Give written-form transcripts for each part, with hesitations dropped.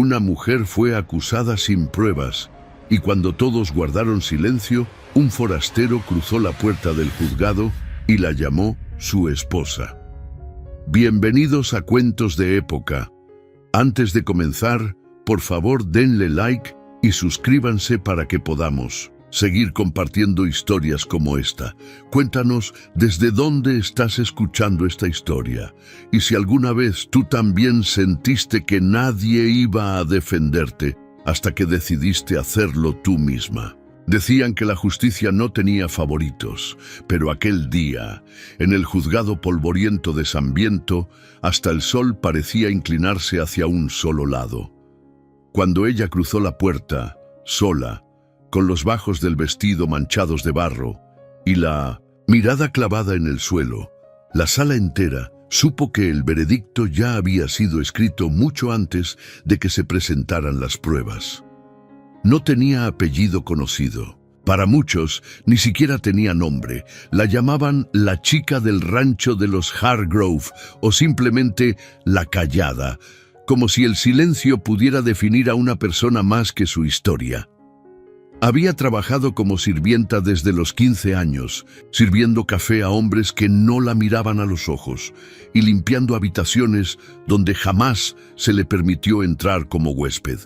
Una mujer fue acusada sin pruebas, y cuando todos guardaron silencio, un forastero cruzó la puerta del juzgado y la llamó su esposa. Bienvenidos a Cuentos de Época. Antes de comenzar, por favor denle like y suscríbanse para que podamos seguir compartiendo historias como esta. Cuéntanos desde dónde estás escuchando esta historia y si alguna vez tú también sentiste que nadie iba a defenderte hasta que decidiste hacerlo tú misma. Decían que la justicia no tenía favoritos, pero aquel día, en el juzgado polvoriento de Sambiento, hasta el sol parecía inclinarse hacia un solo lado. Cuando ella cruzó la puerta, sola, con los bajos del vestido manchados de barro y la mirada clavada en el suelo, la sala entera supo que el veredicto ya había sido escrito mucho antes de que se presentaran las pruebas. No tenía apellido conocido. Para muchos, ni siquiera tenía nombre. La llamaban la chica del rancho de los Hargrove o simplemente la callada, como si el silencio pudiera definir a una persona más que su historia. Había trabajado como sirvienta desde los 15 años, sirviendo café a hombres que no la miraban a los ojos y limpiando habitaciones donde jamás se le permitió entrar como huésped.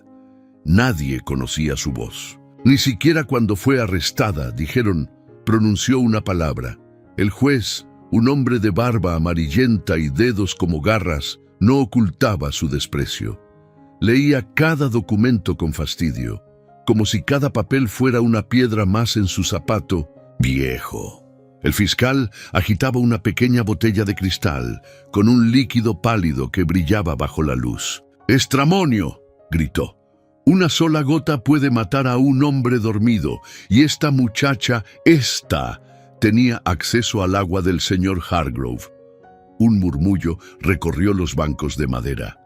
Nadie conocía su voz. Ni siquiera cuando fue arrestada, dijeron, pronunció una palabra. El juez, un hombre de barba amarillenta y dedos como garras, no ocultaba su desprecio. Leía cada documento con fastidio, como si cada papel fuera una piedra más en su zapato viejo. El fiscal agitaba una pequeña botella de cristal, con un líquido pálido que brillaba bajo la luz. «¡Estramonio!», gritó. «Una sola gota puede matar a un hombre dormido, y esta muchacha, tenía acceso al agua del señor Hargrove». Un murmullo recorrió los bancos de madera.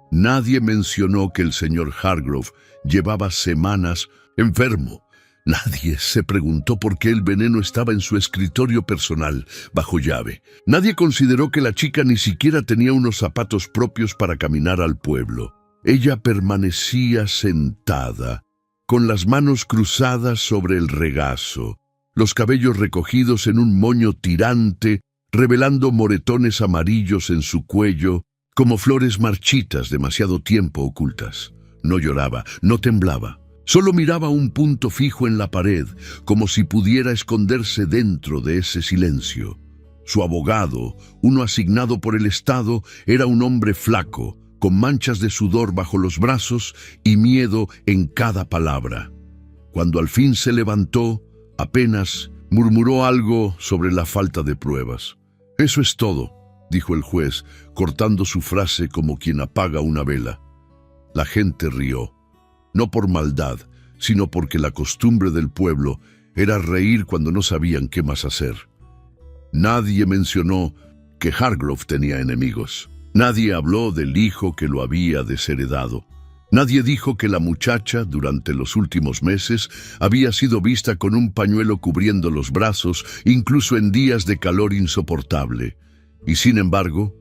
Nadie mencionó que el señor Hargrove llevaba semanas enfermo. Nadie se preguntó por qué el veneno estaba en su escritorio personal, bajo llave. Nadie consideró que la chica ni siquiera tenía unos zapatos propios para caminar al pueblo. Ella permanecía sentada, con las manos cruzadas sobre el regazo, los cabellos recogidos en un moño tirante, revelando moretones amarillos en su cuello, como flores marchitas demasiado tiempo ocultas. No lloraba, no temblaba. Solo miraba un punto fijo en la pared, como si pudiera esconderse dentro de ese silencio. Su abogado, uno asignado por el Estado, era un hombre flaco, con manchas de sudor bajo los brazos y miedo en cada palabra. Cuando al fin se levantó, apenas murmuró algo sobre la falta de pruebas. «Eso es todo», dijo el juez, cortando su frase como quien apaga una vela. La gente rió, no por maldad, sino porque la costumbre del pueblo era reír cuando no sabían qué más hacer. Nadie mencionó que Hargrove tenía enemigos. Nadie habló del hijo que lo había desheredado. Nadie dijo que la muchacha, durante los últimos meses, había sido vista con un pañuelo cubriendo los brazos, incluso en días de calor insoportable. Y sin embargo,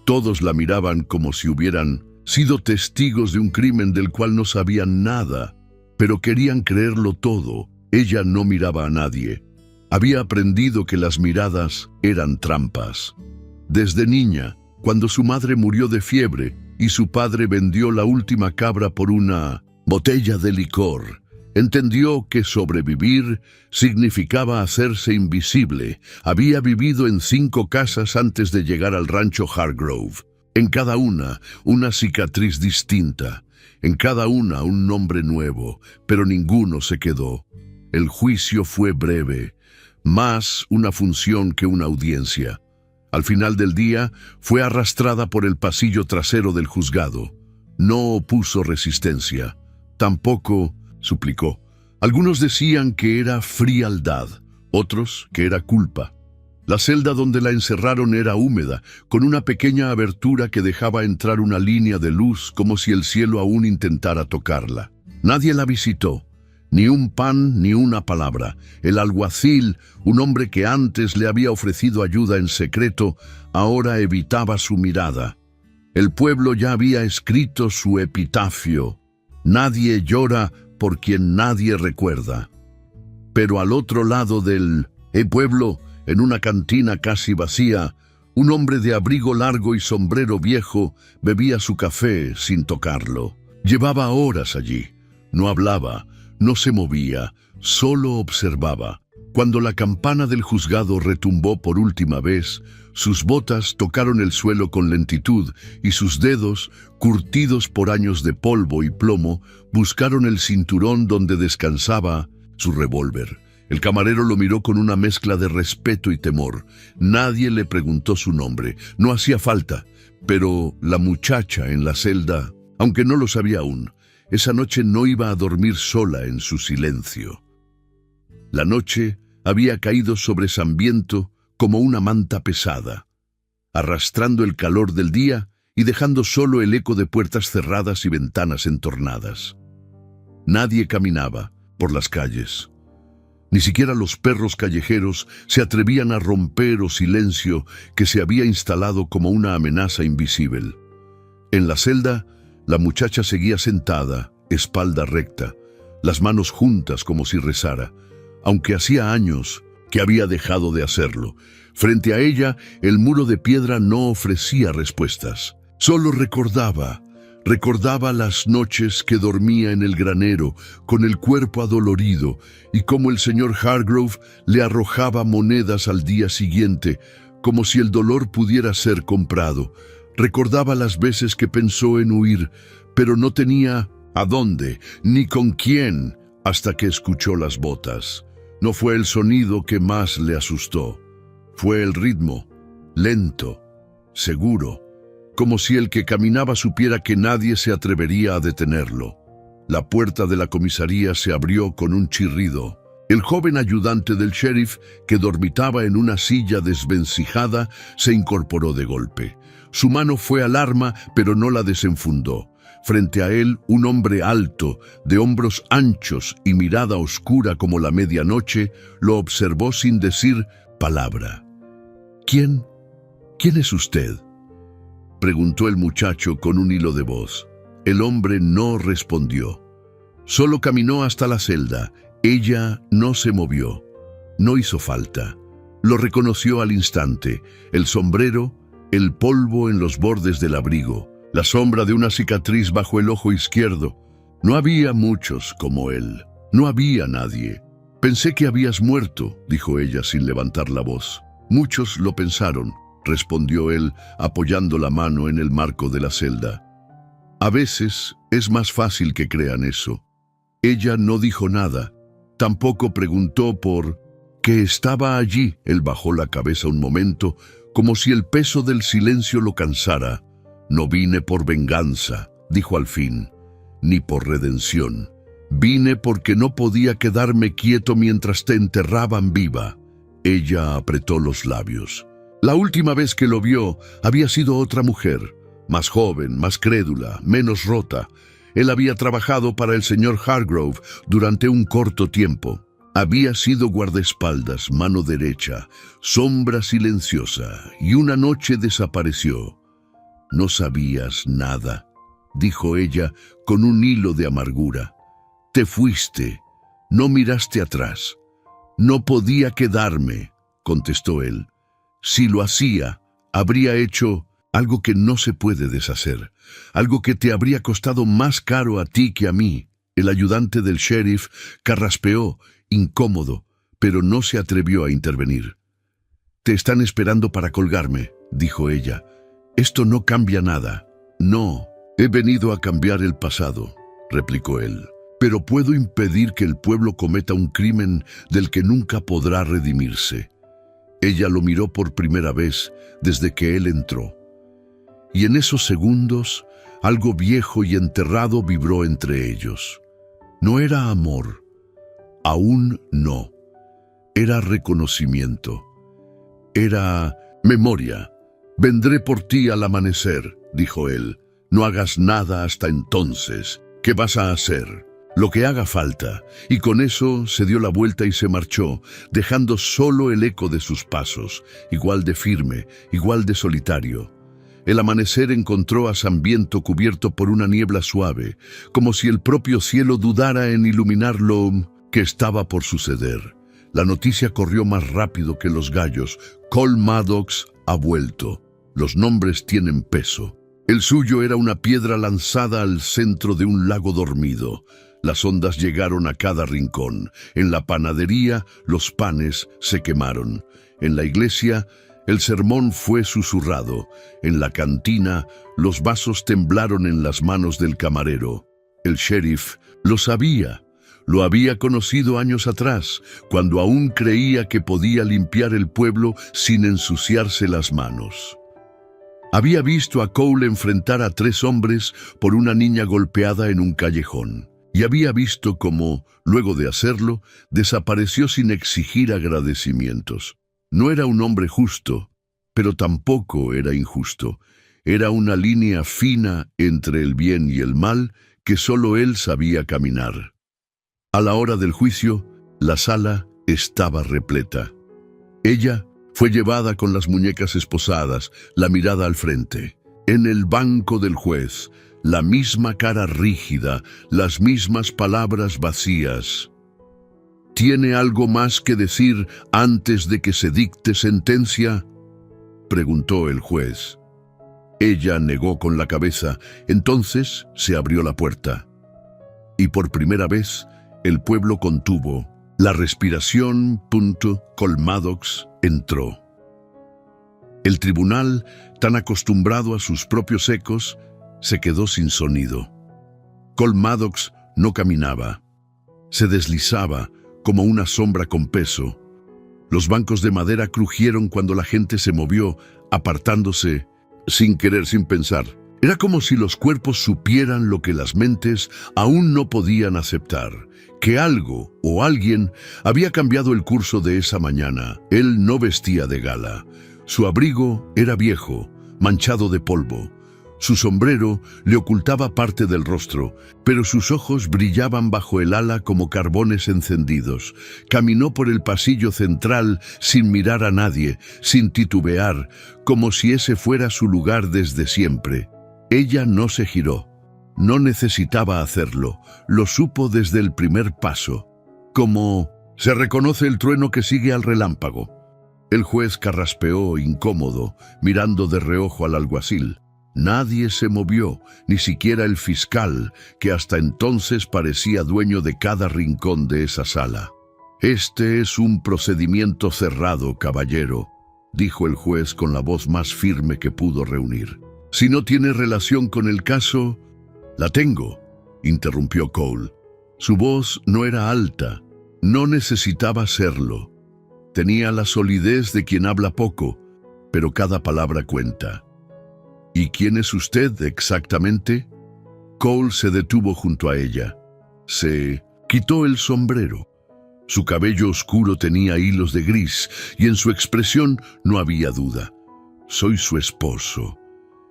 todos la miraban como si hubieran sido testigos de un crimen del cual no sabían nada, pero querían creerlo todo. Ella no miraba a nadie. Había aprendido que las miradas eran trampas. Desde niña, cuando su madre murió de fiebre y su padre vendió la última cabra por una botella de licor, entendió que sobrevivir significaba hacerse invisible. Había vivido en 5 casas antes de llegar al rancho Hargrove. En cada una cicatriz distinta. En cada una un nombre nuevo, pero ninguno se quedó. El juicio fue breve, más una función que una audiencia. Al final del día, fue arrastrada por el pasillo trasero del juzgado. No opuso resistencia. Tampoco suplicó. Algunos decían que era frialdad, otros que era culpa. La celda donde la encerraron era húmeda, con una pequeña abertura que dejaba entrar una línea de luz como si el cielo aún intentara tocarla. Nadie la visitó, ni un pan ni una palabra. El alguacil, un hombre que antes le había ofrecido ayuda en secreto, ahora evitaba su mirada. El pueblo ya había escrito su epitafio. Nadie llora por quien nadie recuerda. Pero al otro lado del pueblo, en una cantina casi vacía, un hombre de abrigo largo y sombrero viejo bebía su café sin tocarlo. Llevaba horas allí. No hablaba, no se movía, solo observaba. Cuando la campana del juzgado retumbó por última vez, sus botas tocaron el suelo con lentitud y sus dedos, curtidos por años de polvo y plomo, buscaron el cinturón donde descansaba su revólver. El camarero lo miró con una mezcla de respeto y temor. Nadie le preguntó su nombre, no hacía falta, pero la muchacha en la celda, aunque no lo sabía aún, esa noche no iba a dormir sola en su silencio. La noche había caído sobre San Viento como una manta pesada, arrastrando el calor del día y dejando solo el eco de puertas cerradas y ventanas entornadas. Nadie caminaba por las calles. Ni siquiera los perros callejeros se atrevían a romper el silencio que se había instalado como una amenaza invisible. En la celda, la muchacha seguía sentada, espalda recta, las manos juntas como si rezara, aunque hacía años que había dejado de hacerlo. Frente a ella, el muro de piedra no ofrecía respuestas. Solo recordaba las noches que dormía en el granero, con el cuerpo adolorido, y cómo el señor Hargrove le arrojaba monedas al día siguiente, como si el dolor pudiera ser comprado. Recordaba las veces que pensó en huir, pero no tenía a dónde, ni con quién, hasta que escuchó las botas. No fue el sonido que más le asustó. Fue el ritmo, lento, seguro, como si el que caminaba supiera que nadie se atrevería a detenerlo. La puerta de la comisaría se abrió con un chirrido. El joven ayudante del sheriff, que dormitaba en una silla desvencijada, se incorporó de golpe. Su mano fue al arma, pero no la desenfundó. Frente a él, un hombre alto, de hombros anchos y mirada oscura como la medianoche, lo observó sin decir palabra. ¿Quién es usted?, preguntó el muchacho con un hilo de voz. El hombre no respondió. Solo caminó hasta la celda. Ella no se movió. No hizo falta. Lo reconoció al instante. El sombrero, el polvo en los bordes del abrigo, la sombra de una cicatriz bajo el ojo izquierdo. No había muchos como él. No había nadie. Pensé que habías muerto, dijo ella sin levantar la voz. Muchos lo pensaron, respondió él, apoyando la mano en el marco de la celda. A veces es más fácil que crean eso. Ella no dijo nada. Tampoco preguntó por qué estaba allí. Él bajó la cabeza un momento, como si el peso del silencio lo cansara. No vine por venganza, dijo al fin, ni por redención. Vine porque no podía quedarme quieto mientras te enterraban viva. Ella apretó los labios. La última vez que lo vio había sido otra mujer, más joven, más crédula, menos rota. Él había trabajado para el señor Hargrove durante un corto tiempo. Había sido guardaespaldas, mano derecha, sombra silenciosa, y una noche desapareció. No sabías nada, dijo ella con un hilo de amargura. Te fuiste, no miraste atrás. No podía quedarme, contestó él. Si lo hacía, habría hecho algo que no se puede deshacer, algo que te habría costado más caro a ti que a mí. El ayudante del sheriff carraspeó, incómodo, pero no se atrevió a intervenir. Te están esperando para colgarme, dijo ella. Esto no cambia nada. No, he venido a cambiar el pasado, replicó él. Pero puedo impedir que el pueblo cometa un crimen del que nunca podrá redimirse. Ella lo miró por primera vez desde que él entró. Y en esos segundos, algo viejo y enterrado vibró entre ellos. No era amor. Aún no. Era reconocimiento. Era memoria. Vendré por ti al amanecer, dijo él. No hagas nada hasta entonces. ¿Qué vas a hacer? Lo que haga falta. Y con eso se dio la vuelta y se marchó, dejando solo el eco de sus pasos, igual de firme, igual de solitario. El amanecer encontró a Sambiento cubierto por una niebla suave, como si el propio cielo dudara en iluminar lo que estaba por suceder. La noticia corrió más rápido que los gallos. Cole Maddox ha vuelto. Los nombres tienen peso. El suyo era una piedra lanzada al centro de un lago dormido. Las ondas llegaron a cada rincón. En la panadería, los panes se quemaron. En la iglesia, el sermón fue susurrado. En la cantina, los vasos temblaron en las manos del camarero. El sheriff lo sabía. Lo había conocido años atrás, cuando aún creía que podía limpiar el pueblo sin ensuciarse las manos. Había visto a Cole enfrentar a 3 hombres por una niña golpeada en un callejón. Y había visto cómo, luego de hacerlo, desapareció sin exigir agradecimientos. No era un hombre justo, pero tampoco era injusto. Era una línea fina entre el bien y el mal que solo él sabía caminar. A la hora del juicio, la sala estaba repleta. Ella fue llevada con las muñecas esposadas, la mirada al frente. En el banco del juez, la misma cara rígida, las mismas palabras vacías. ¿Tiene algo más que decir antes de que se dicte sentencia?, preguntó el juez. Ella negó con la cabeza. Entonces se abrió la puerta. Y por primera vez, el pueblo contuvo la respiración. Cole Maddox entró. El tribunal, tan acostumbrado a sus propios ecos, se quedó sin sonido. Cole Maddox no caminaba. Se deslizaba como una sombra con peso. Los bancos de madera crujieron cuando la gente se movió, apartándose, sin querer, sin pensar. Era como si los cuerpos supieran lo que las mentes aún no podían aceptar, que algo o alguien había cambiado el curso de esa mañana. Él no vestía de gala. Su abrigo era viejo, manchado de polvo. Su sombrero le ocultaba parte del rostro, pero sus ojos brillaban bajo el ala como carbones encendidos. Caminó por el pasillo central sin mirar a nadie, sin titubear, como si ese fuera su lugar desde siempre. Ella no se giró. No necesitaba hacerlo. Lo supo desde el primer paso. Como se reconoce el trueno que sigue al relámpago. El juez carraspeó, incómodo, mirando de reojo al alguacil. Nadie se movió, ni siquiera el fiscal, que hasta entonces parecía dueño de cada rincón de esa sala. «Este es un procedimiento cerrado, caballero», dijo el juez con la voz más firme que pudo reunir. «Si no tiene relación con el caso...» «La tengo», interrumpió Cole. Su voz no era alta, no necesitaba serlo. Tenía la solidez de quien habla poco, pero cada palabra cuenta. «¿Y quién es usted exactamente?» Cole se detuvo junto a ella. Se quitó el sombrero. Su cabello oscuro tenía hilos de gris y en su expresión no había duda. «Soy su esposo».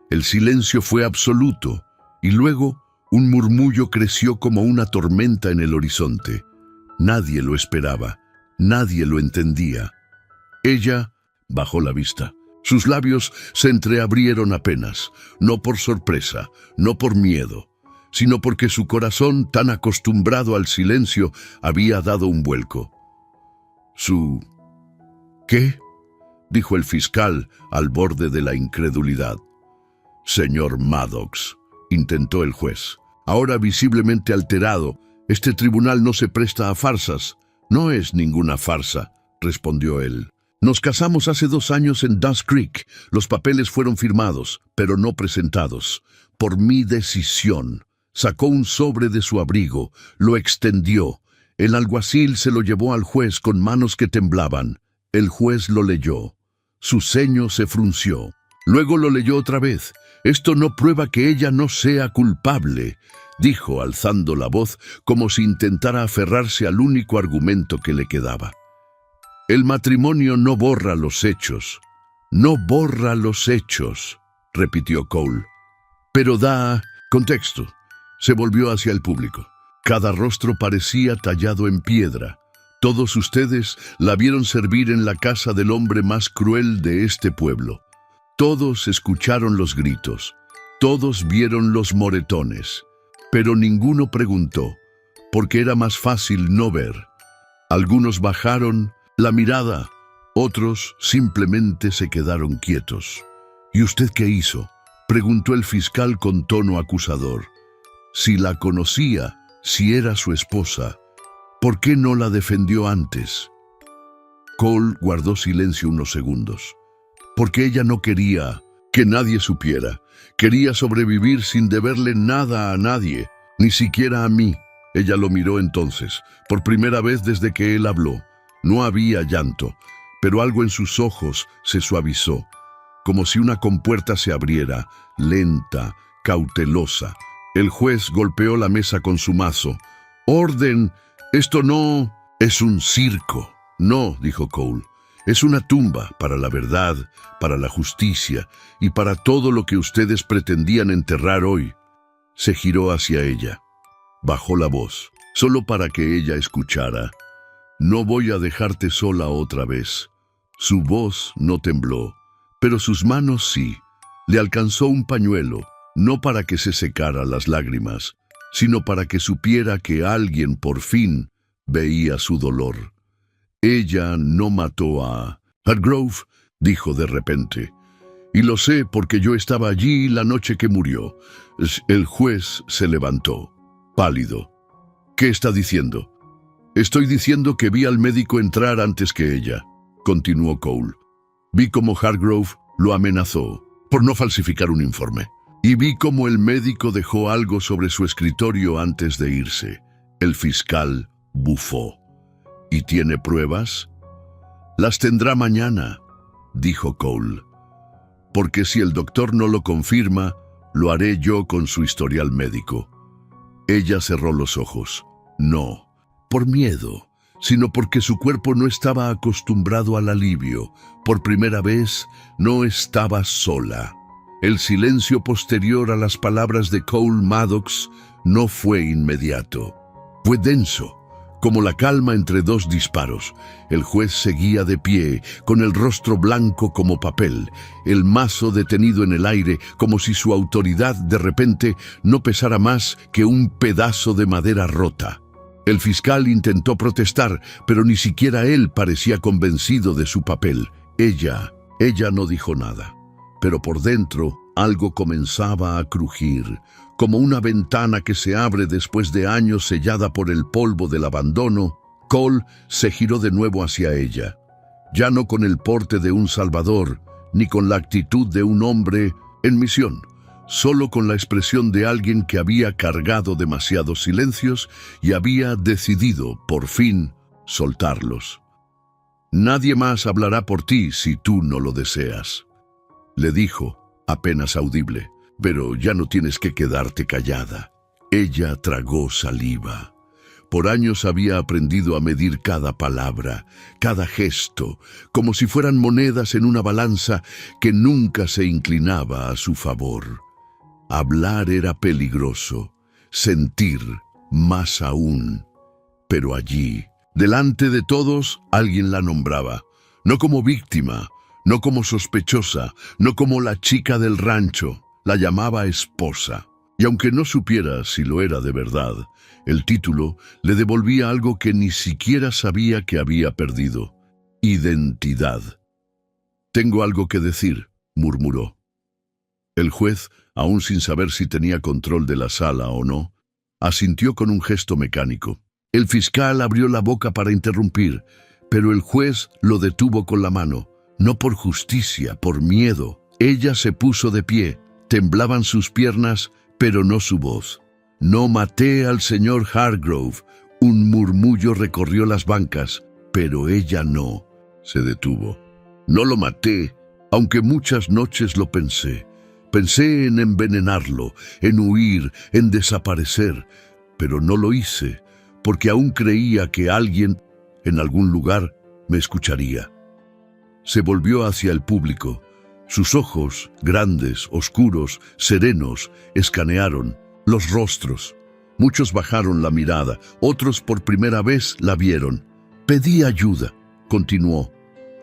El silencio fue absoluto y luego un murmullo creció como una tormenta en el horizonte. Nadie lo esperaba, nadie lo entendía. Ella bajó la vista. Sus labios se entreabrieron apenas, no por sorpresa, no por miedo, sino porque su corazón, tan acostumbrado al silencio, había dado un vuelco. «¿Qué?», dijo el fiscal, al borde de la incredulidad. «Señor Maddox», intentó el juez, ahora visiblemente alterado, «este tribunal no se presta a farsas». «No es ninguna farsa», respondió él. «Nos casamos hace 2 años en Dust Creek. Los papeles fueron firmados, pero no presentados. Por mi decisión». Sacó un sobre de su abrigo, lo extendió. El alguacil se lo llevó al juez con manos que temblaban. El juez lo leyó. Su ceño se frunció. Luego lo leyó otra vez. «Esto no prueba que ella no sea culpable», dijo alzando la voz como si intentara aferrarse al único argumento que le quedaba. «El matrimonio no borra los hechos». «No borra los hechos», repitió Cole. «Pero da contexto». Se volvió hacia el público. Cada rostro parecía tallado en piedra. Todos ustedes la vieron servir en la casa del hombre más cruel de este pueblo. Todos escucharon los gritos, todos vieron los moretones, pero ninguno preguntó, porque era más fácil no ver. Algunos bajaron la mirada, otros simplemente se quedaron quietos. ¿Y usted qué hizo?, preguntó el fiscal con tono acusador. Si la conocía, si era su esposa, ¿por qué no la defendió antes? Cole guardó silencio unos segundos. Porque ella no quería que nadie supiera. Quería sobrevivir sin deberle nada a nadie, ni siquiera a mí. Ella lo miró entonces, por primera vez desde que él habló. No había llanto, pero algo en sus ojos se suavizó, como si una compuerta se abriera, lenta, cautelosa. El juez golpeó la mesa con su mazo. «¡Orden! Esto no es un circo». «No», dijo Cole. «Es una tumba para la verdad, para la justicia y para todo lo que ustedes pretendían enterrar hoy». Se giró hacia ella. Bajó la voz, solo para que ella escuchara. «No voy a dejarte sola otra vez». Su voz no tembló, pero sus manos sí. Le alcanzó un pañuelo, no para que se secara las lágrimas, sino para que supiera que alguien por fin veía su dolor. «Ella no mató a Hargrove», dijo de repente. «Y lo sé porque yo estaba allí la noche que murió». El juez se levantó, pálido. «¿Qué está diciendo?». «Estoy diciendo que vi al médico entrar antes que ella», continuó Cole. «Vi cómo Hargrove lo amenazó por no falsificar un informe. Y vi cómo el médico dejó algo sobre su escritorio antes de irse». El fiscal bufó. «¿Y tiene pruebas?». «Las tendrá mañana», dijo Cole. «Porque si el doctor no lo confirma, lo haré yo con su historial médico». Ella cerró los ojos. No, por miedo, sino porque su cuerpo no estaba acostumbrado al alivio. Por primera vez, no estaba sola. El silencio posterior a las palabras de Cole Maddox no fue inmediato. Fue denso, como la calma entre dos disparos. El juez seguía de pie, con el rostro blanco como papel, el mazo detenido en el aire, como si su autoridad de repente no pesara más que un pedazo de madera rota. El fiscal intentó protestar, pero ni siquiera él parecía convencido de su papel. Ella no dijo nada, pero por dentro algo comenzaba a crujir, como una ventana que se abre después de años sellada por el polvo del abandono. Cole se giró de nuevo hacia ella, ya no con el porte de un salvador, ni con la actitud de un hombre en misión, solo con la expresión de alguien que había cargado demasiados silencios y había decidido, por fin, soltarlos. «Nadie más hablará por ti si tú no lo deseas», le dijo, apenas audible. «Pero ya no tienes que quedarte callada». Ella tragó saliva. Por años había aprendido a medir cada palabra, cada gesto, como si fueran monedas en una balanza que nunca se inclinaba a su favor. Hablar era peligroso, sentir más aún. Pero allí, delante de todos, alguien la nombraba, no como víctima, no como sospechosa, no como la chica del rancho. La llamaba esposa. Y aunque no supiera si lo era de verdad, el título le devolvía algo que ni siquiera sabía que había perdido: identidad. «Tengo algo que decir», murmuró. El juez, aún sin saber si tenía control de la sala o no, asintió con un gesto mecánico. El fiscal abrió la boca para interrumpir, pero el juez lo detuvo con la mano. No por justicia, por miedo. Ella se puso de pie. Temblaban sus piernas, pero no su voz. «No maté al señor Hargrove». Un murmullo recorrió las bancas, pero ella no. Se detuvo. «No lo maté, aunque muchas noches lo pensé. Pensé en envenenarlo, en huir, en desaparecer, pero no lo hice, porque aún creía que alguien, en algún lugar, me escucharía». Se volvió hacia el público. Sus ojos, grandes, oscuros, serenos, escanearon los rostros. Muchos bajaron la mirada, otros por primera vez la vieron. «Pedí ayuda», continuó,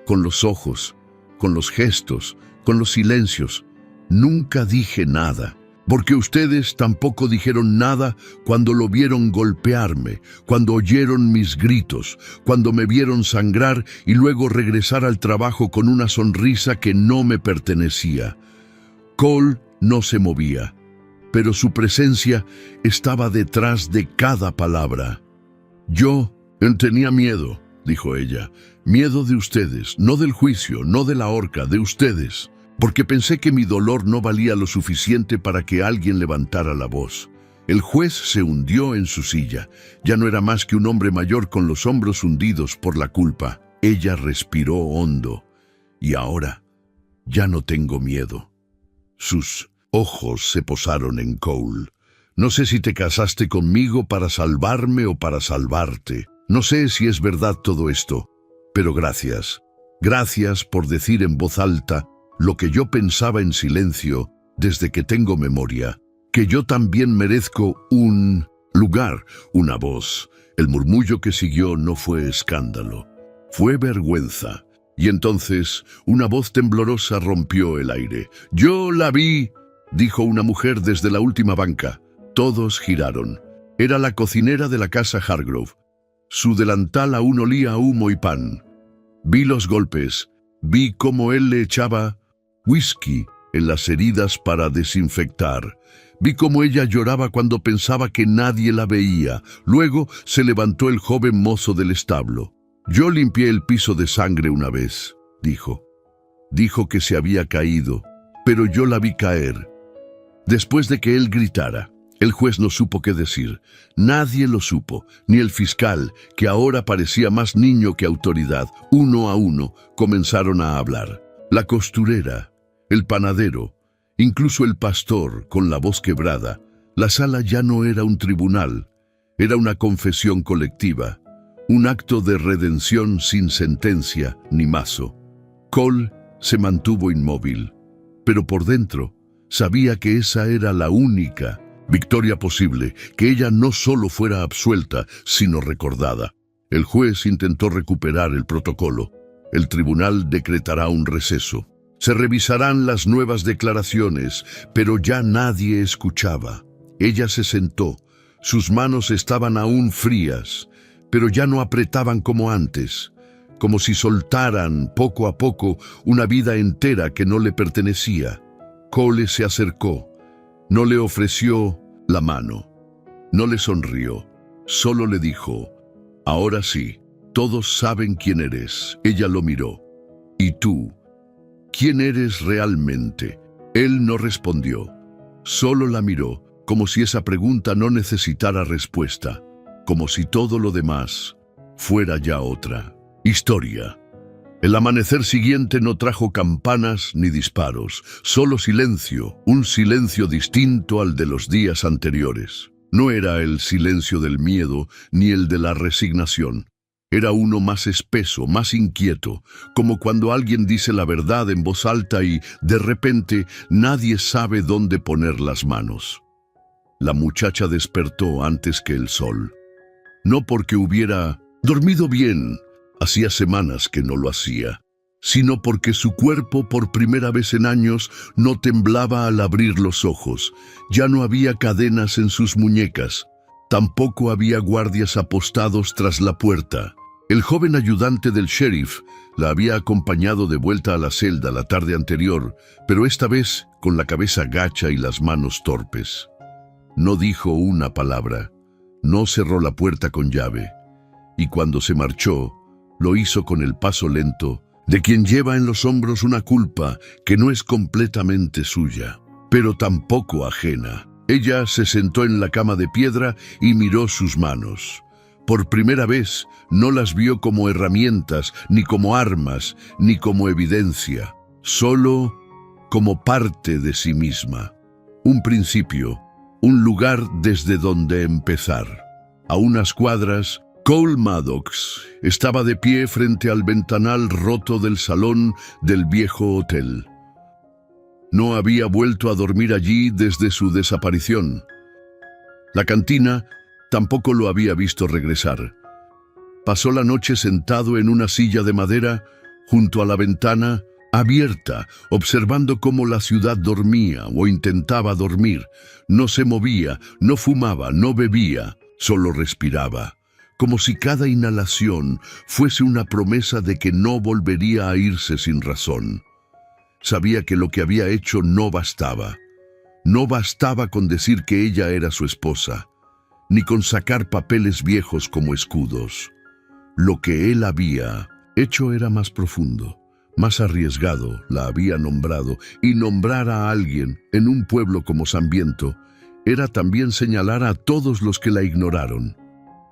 «con los ojos, con los gestos, con los silencios. Nunca dije nada, porque ustedes tampoco dijeron nada cuando lo vieron golpearme, cuando oyeron mis gritos, cuando me vieron sangrar y luego regresar al trabajo con una sonrisa que no me pertenecía. Cole no se movía, pero su presencia estaba detrás de cada palabra. Yo tenía miedo, dijo ella, miedo de ustedes, no del juicio, no de la horca, de ustedes, porque pensé que mi dolor no valía lo suficiente para que alguien levantara la voz. El juez se hundió en su silla. Ya no era más que un hombre mayor con los hombros hundidos por la culpa. Ella respiró hondo. Y ahora ya no tengo miedo. Sus ojos se posaron en Cole. No sé si te casaste conmigo para salvarme o para salvarte. No sé si es verdad todo esto, pero gracias. Gracias por decir en voz alta lo que yo pensaba en silencio desde que tengo memoria, que yo también merezco un lugar, una voz. El murmullo que siguió no fue escándalo, fue vergüenza. Y entonces una voz temblorosa rompió el aire. «Yo la vi», dijo una mujer desde la última banca. Todos giraron. Era la cocinera de la casa Hargrove. Su delantal aún olía a humo y pan. Vi los golpes. Vi cómo él le echaba whisky en las heridas para desinfectar. Vi cómo ella lloraba cuando pensaba que nadie la veía. Luego se levantó el joven mozo del establo. «Yo limpié el piso de sangre una vez», dijo. Dijo que se había caído, pero yo la vi caer. Después de que él gritara, el juez no supo qué decir. Nadie lo supo, ni el fiscal, que ahora parecía más niño que autoridad. Uno a uno comenzaron a hablar. La costurera, el panadero, incluso el pastor con la voz quebrada. La sala ya no era un tribunal, era una confesión colectiva, un acto de redención sin sentencia ni mazo. Cole se mantuvo inmóvil, pero por dentro sabía que esa era la única victoria posible, que ella no solo fuera absuelta, sino recordada. El juez intentó recuperar el protocolo. El tribunal decretará un receso. Se revisarán las nuevas declaraciones, pero ya nadie escuchaba. Ella se sentó. Sus manos estaban aún frías, pero ya no apretaban como antes, como si soltaran poco a poco una vida entera que no le pertenecía. Cole se acercó. No le ofreció la mano, no le sonrió, solo le dijo: «Ahora sí, todos saben quién eres». Ella lo miró. «¿Y tú? ¿Quién eres realmente?». Él no respondió, solo la miró, como si esa pregunta no necesitara respuesta, como si todo lo demás fuera ya otra historia. El amanecer siguiente no trajo campanas ni disparos, solo silencio, un silencio distinto al de los días anteriores. No era el silencio del miedo ni el de la resignación. Era uno más espeso, más inquieto, como cuando alguien dice la verdad en voz alta y, de repente, nadie sabe dónde poner las manos. La muchacha despertó antes que el sol. No porque hubiera dormido bien, hacía semanas que no lo hacía, sino porque su cuerpo por primera vez en años no temblaba al abrir los ojos. Ya no había cadenas en sus muñecas, tampoco había guardias apostados tras la puerta. El joven ayudante del sheriff la había acompañado de vuelta a la celda la tarde anterior, pero esta vez con la cabeza gacha y las manos torpes. No dijo una palabra, no cerró la puerta con llave, y cuando se marchó, lo hizo con el paso lento de quien lleva en los hombros una culpa que no es completamente suya, pero tampoco ajena. Ella se sentó en la cama de piedra y miró sus manos. Por primera vez no las vio como herramientas, ni como armas, ni como evidencia, solo como parte de sí misma. Un principio, un lugar desde donde empezar. A unas cuadras, Cole Maddox estaba de pie frente al ventanal roto del salón del viejo hotel. No había vuelto a dormir allí desde su desaparición. La cantina tampoco lo había visto regresar. Pasó la noche sentado en una silla de madera junto a la ventana, abierta, observando cómo la ciudad dormía o intentaba dormir. No se movía, no fumaba, no bebía, solo respiraba, como si cada inhalación fuese una promesa de que no volvería a irse sin razón. Sabía que lo que había hecho no bastaba. No bastaba con decir que ella era su esposa, ni con sacar papeles viejos como escudos. Lo que él había hecho era más profundo, más arriesgado. La había nombrado, y nombrar a alguien en un pueblo como Sambiento era también señalar a todos los que la ignoraron.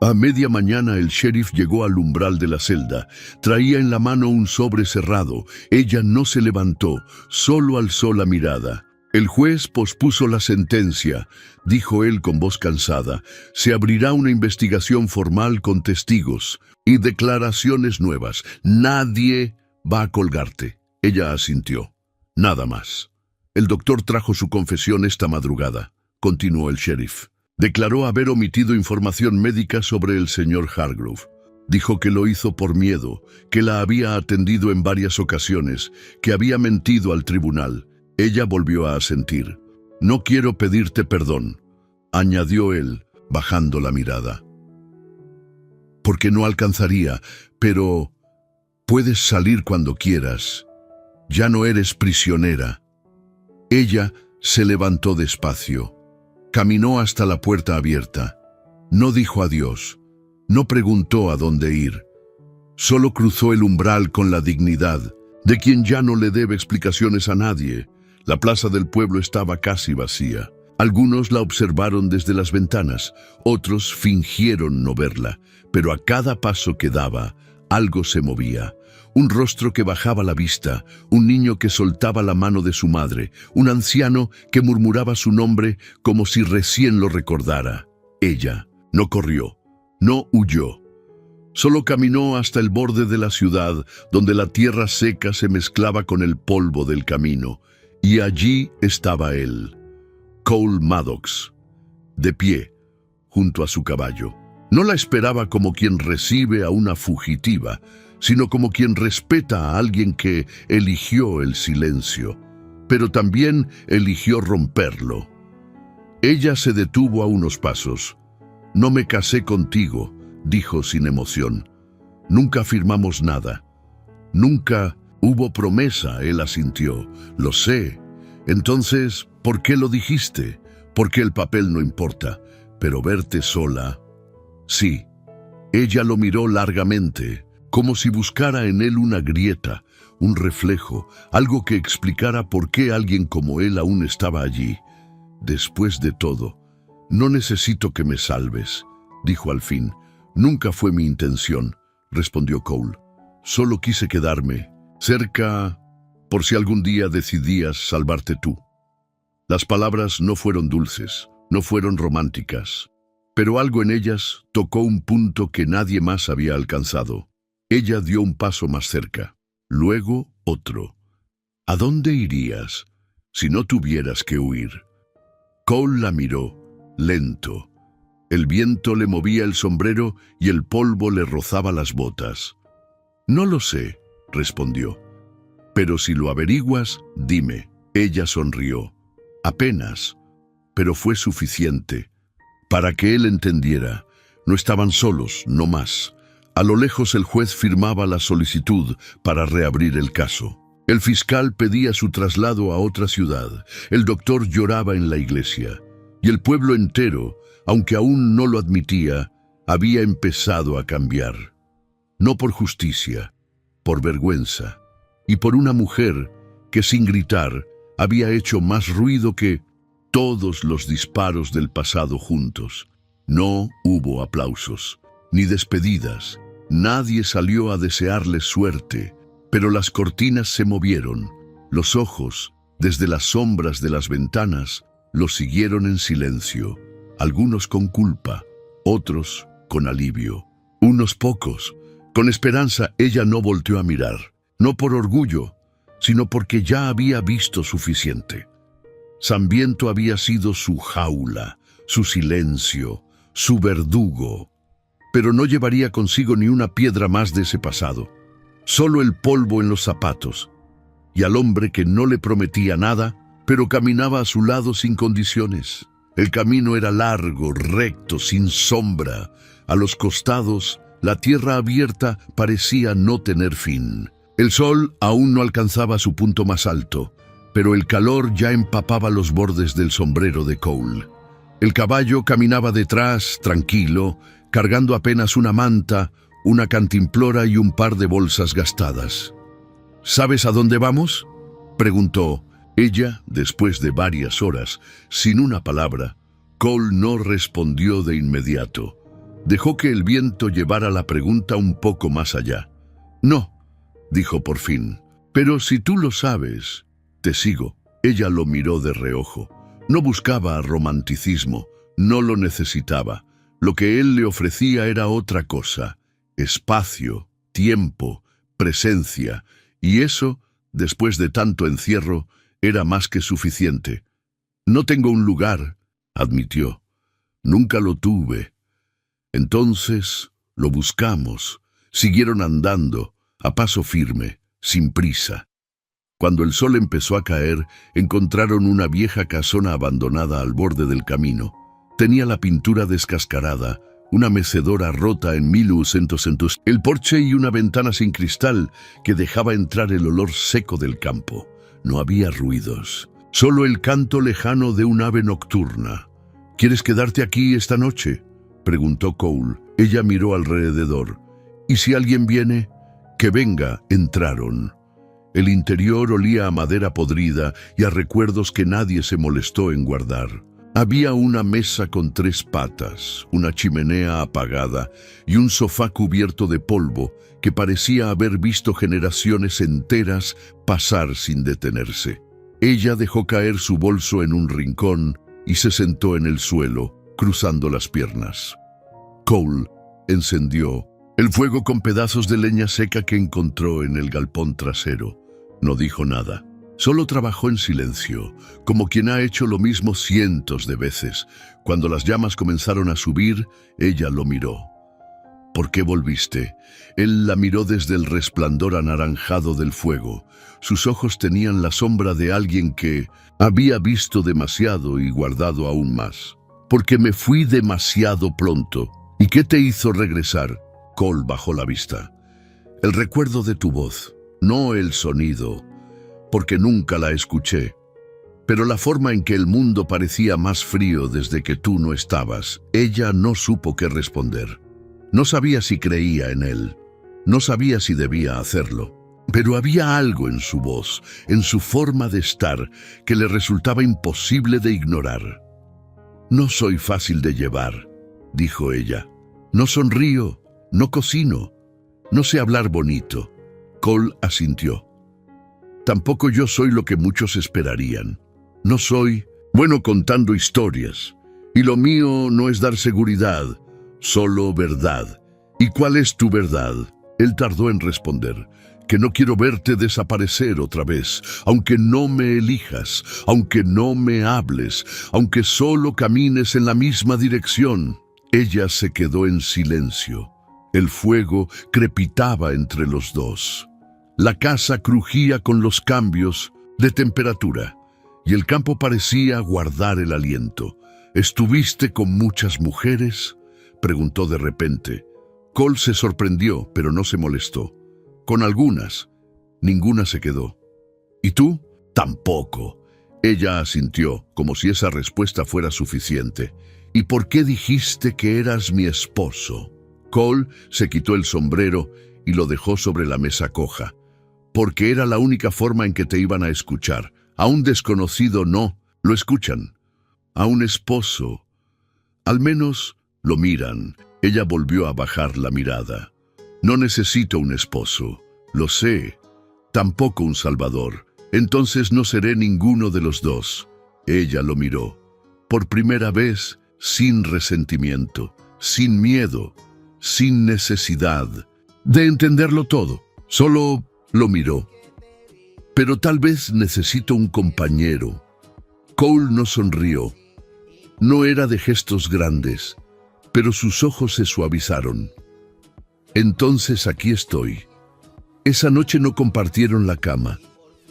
A media mañana el sheriff llegó al umbral de la celda. Traía en la mano un sobre cerrado. Ella no se levantó, solo alzó la mirada. El juez pospuso la sentencia, dijo él con voz cansada. Se abrirá una investigación formal con testigos y declaraciones nuevas. Nadie va a colgarte. Ella asintió. Nada más. El doctor trajo su confesión esta madrugada, continuó el sheriff. Declaró haber omitido información médica sobre el señor Hargrove. Dijo que lo hizo por miedo, que la había atendido en varias ocasiones, que había mentido al tribunal. Ella volvió a asentir. No quiero pedirte perdón, añadió él, bajando la mirada. Porque no alcanzaría, pero puedes salir cuando quieras. Ya no eres prisionera. Ella se levantó despacio. Caminó hasta la puerta abierta. No dijo adiós. No preguntó a dónde ir. Solo cruzó el umbral con la dignidad de quien ya no le debe explicaciones a nadie. La plaza del pueblo estaba casi vacía. Algunos la observaron desde las ventanas, otros fingieron no verla, pero a cada paso que daba, algo se movía. Un rostro que bajaba la vista, un niño que soltaba la mano de su madre, un anciano que murmuraba su nombre como si recién lo recordara. Ella no corrió, no huyó. Solo caminó hasta el borde de la ciudad, donde la tierra seca se mezclaba con el polvo del camino. Y allí estaba él, Cole Maddox, de pie, junto a su caballo. No la esperaba como quien recibe a una fugitiva, sino como quien respeta a alguien que eligió el silencio, pero también eligió romperlo. Ella se detuvo a unos pasos. No me casé contigo, dijo sin emoción. Nunca firmamos nada. Nunca hubo promesa, él asintió. Lo sé. Entonces, ¿por qué lo dijiste? Porque el papel no importa, pero verte sola... Sí. Ella lo miró largamente, como si buscara en él una grieta, un reflejo, algo que explicara por qué alguien como él aún estaba allí. Después de todo, no necesito que me salves, dijo al fin. Nunca fue mi intención, respondió Cole. Solo quise quedarme cerca por si algún día decidías salvarte tú. Las palabras no fueron dulces, no fueron románticas, pero algo en ellas tocó un punto que nadie más había alcanzado. Ella dio un paso más cerca, luego otro. ¿A dónde irías si no tuvieras que huir? Cole la miró, lento. El viento le movía el sombrero y el polvo le rozaba las botas. No lo sé, respondió. Pero si lo averiguas, dime. Ella sonrió. Apenas, pero fue suficiente. Para que él entendiera, no estaban solos, no más. A lo lejos el juez firmaba la solicitud para reabrir el caso. El fiscal pedía su traslado a otra ciudad. El doctor lloraba en la iglesia. Y el pueblo entero, aunque aún no lo admitía, había empezado a cambiar. No por justicia, por vergüenza. Y por una mujer que sin gritar había hecho más ruido que todos los disparos del pasado juntos. No hubo aplausos, ni despedidas. Nadie salió a desearle suerte, pero las cortinas se movieron. Los ojos, desde las sombras de las ventanas, lo siguieron en silencio. Algunos con culpa, otros con alivio. Unos pocos. Con esperanza ella no volteó a mirar. No por orgullo, sino porque ya había visto suficiente. Sambiento había sido su jaula, su silencio, su verdugo, pero no llevaría consigo ni una piedra más de ese pasado, solo el polvo en los zapatos. y al hombre que no le prometía nada, pero caminaba a su lado sin condiciones. El camino era largo, recto, sin sombra. A los costados, la tierra abierta parecía no tener fin. El sol aún no alcanzaba su punto más alto, pero el calor ya empapaba los bordes del sombrero de Cole. El caballo caminaba detrás, tranquilo, cargando apenas una manta, una cantimplora y un par de bolsas gastadas. ¿Sabes a dónde vamos?, preguntó. Ella, después de varias horas, sin una palabra. Cole no respondió de inmediato. Dejó que el viento llevara la pregunta un poco más allá. «No», dijo por fin. «Pero si tú lo sabes, te sigo». Ella lo miró de reojo. No buscaba romanticismo, no lo necesitaba. Lo que él le ofrecía era otra cosa: espacio, tiempo, presencia, y eso, después de tanto encierro, era más que suficiente. «No tengo un lugar», admitió. «Nunca lo tuve». Entonces lo buscamos. Siguieron andando, a paso firme, sin prisa. Cuando el sol empezó a caer, encontraron una vieja casona abandonada al borde del camino. Tenía la pintura descascarada, una mecedora rota en 1900, el porche y una ventana sin cristal que dejaba entrar el olor seco del campo. No había ruidos, solo el canto lejano de un ave nocturna. «¿Quieres quedarte aquí esta noche?», preguntó Cole. Ella miró alrededor. «¿Y si alguien viene?». «Que venga». Entraron. El interior olía a madera podrida y a recuerdos que nadie se molestó en guardar. Había una mesa con 3 patas, una chimenea apagada y un sofá cubierto de polvo que parecía haber visto generaciones enteras pasar sin detenerse. Ella dejó caer su bolso en un rincón y se sentó en el suelo, cruzando las piernas. Cole encendió el fuego con pedazos de leña seca que encontró en el galpón trasero. No dijo nada. Solo trabajó en silencio, como quien ha hecho lo mismo cientos de veces. Cuando las llamas comenzaron a subir, ella lo miró. «¿Por qué volviste?». Él la miró desde el resplandor anaranjado del fuego. Sus ojos tenían la sombra de alguien que había visto demasiado y guardado aún más. «Porque me fui demasiado pronto». «¿Y qué te hizo regresar?». Cole bajó la vista. «El recuerdo de tu voz, no el sonido, porque nunca la escuché, pero la forma en que el mundo parecía más frío desde que tú no estabas». Ella no supo qué responder. No sabía si creía en él, no sabía si debía hacerlo, pero había algo en su voz, en su forma de estar, que le resultaba imposible de ignorar. «No soy fácil de llevar», dijo ella. «No sonrío, no cocino, no sé hablar bonito». Cole asintió. «Tampoco yo soy lo que muchos esperarían. No soy bueno contando historias. Y lo mío no es dar seguridad, solo verdad». «¿Y cuál es tu verdad?». Él tardó en responder. «Que no quiero verte desaparecer otra vez, aunque no me elijas, aunque no me hables, aunque solo camines en la misma dirección». Ella se quedó en silencio. El fuego crepitaba entre los dos. La casa crujía con los cambios de temperatura y el campo parecía guardar el aliento. «¿Estuviste con muchas mujeres?», preguntó de repente. Cole se sorprendió, pero no se molestó. «Con algunas. Ninguna se quedó». «¿Y tú?». «Tampoco». Ella asintió, como si esa respuesta fuera suficiente. «¿Y por qué dijiste que eras mi esposo?». Cole se quitó el sombrero y lo dejó sobre la mesa coja. «Porque era la única forma en que te iban a escuchar. A un desconocido no lo escuchan. A un esposo, al menos lo miran». Ella volvió a bajar la mirada. «No necesito un esposo, lo sé. Tampoco un salvador. Entonces no seré ninguno de los dos». Ella lo miró. Por primera vez, sin resentimiento, sin miedo, sin necesidad de entenderlo todo. Solo lo miró. «Pero tal vez necesito un compañero». Cole no sonrió. No era de gestos grandes, pero sus ojos se suavizaron. «Entonces aquí estoy». Esa noche no compartieron la cama.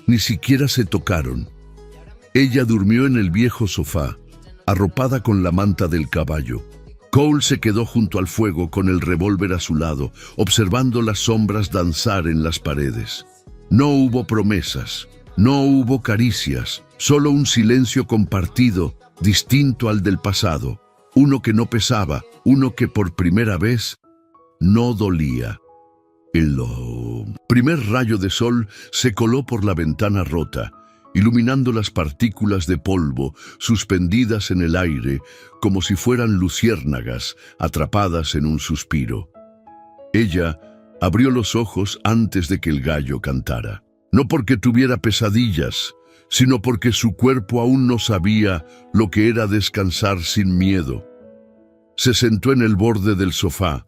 Ni siquiera se tocaron. Ella durmió en el viejo sofá, arropada con la manta del caballo. Cole se quedó junto al fuego con el revólver a su lado, observando las sombras danzar en las paredes. No hubo promesas, no hubo caricias, solo un silencio compartido, distinto al del pasado. Uno que no pesaba, uno que por primera vez no dolía. El primer rayo de sol se coló por la ventana rota, iluminando las partículas de polvo suspendidas en el aire como si fueran luciérnagas atrapadas en un suspiro. Ella abrió los ojos antes de que el gallo cantara. No porque tuviera pesadillas, sino porque su cuerpo aún no sabía lo que era descansar sin miedo. Se sentó en el borde del sofá,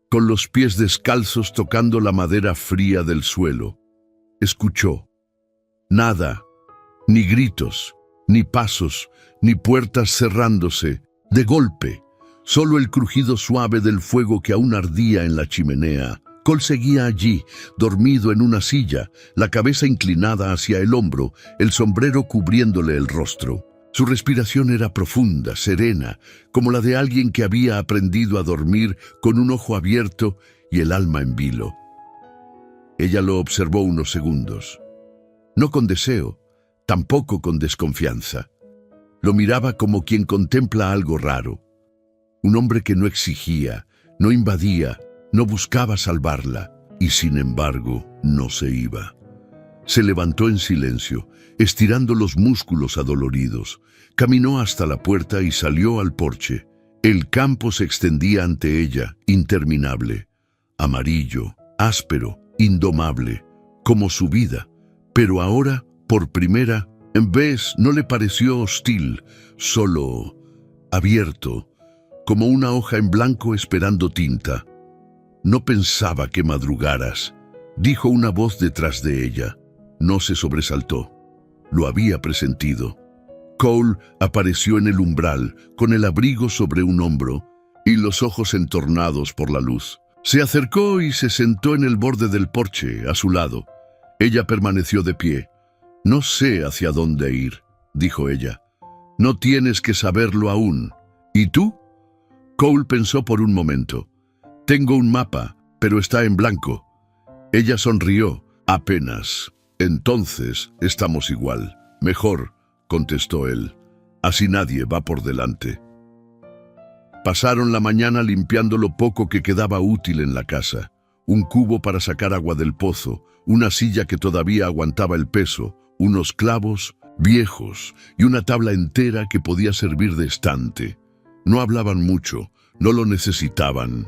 con los pies descalzos tocando la madera fría del suelo. Escuchó. Nada, ni gritos, ni pasos, ni puertas cerrándose. De golpe, solo el crujido suave del fuego que aún ardía en la chimenea. Cole seguía allí, dormido en una silla, la cabeza inclinada hacia el hombro, el sombrero cubriéndole el rostro. Su respiración era profunda, serena, como la de alguien que había aprendido a dormir con un ojo abierto y el alma en vilo. Ella lo observó unos segundos. No con deseo, tampoco con desconfianza. Lo miraba como quien contempla algo raro. Un hombre que no exigía, no invadía, no buscaba salvarla, y sin embargo no se iba. Se levantó en silencio, estirando los músculos adoloridos. Caminó hasta la puerta y salió al porche. El campo se extendía ante ella, interminable, amarillo, áspero, indomable, como su vida. Pero ahora, por primera vez, no le pareció hostil, solo abierto, como una hoja en blanco esperando tinta. No pensaba que madrugaras, dijo una voz detrás de ella. No se sobresaltó. Lo había presentido. Cole apareció en el umbral, con el abrigo sobre un hombro y los ojos entornados por la luz. Se acercó y se sentó en el borde del porche, a su lado. Ella permaneció de pie. «No sé hacia dónde ir», dijo ella. «No tienes que saberlo aún. ¿Y tú?» Cole pensó por un momento. «Tengo un mapa, pero está en blanco». Ella sonrió. «Apenas. Entonces estamos igual». «Mejor», contestó él. «Así nadie va por delante». Pasaron la mañana limpiando lo poco que quedaba útil en la casa. Un cubo para sacar agua del pozo, una silla que todavía aguantaba el peso, unos clavos viejos y una tabla entera que podía servir de estante. No hablaban mucho, no lo necesitaban.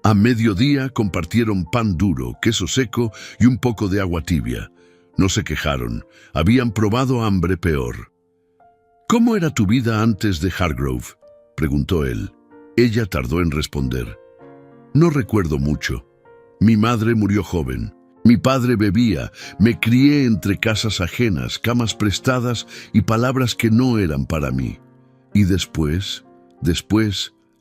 A mediodía compartieron pan duro, queso seco y un poco de agua tibia. No se quejaron, habían probado hambre peor. «¿Cómo era tu vida antes de Hargrove?», preguntó él. Ella tardó en responder. «No recuerdo mucho. Mi madre murió joven. Mi padre bebía. Me crié entre casas ajenas, camas prestadas y palabras que no eran para mí. Y después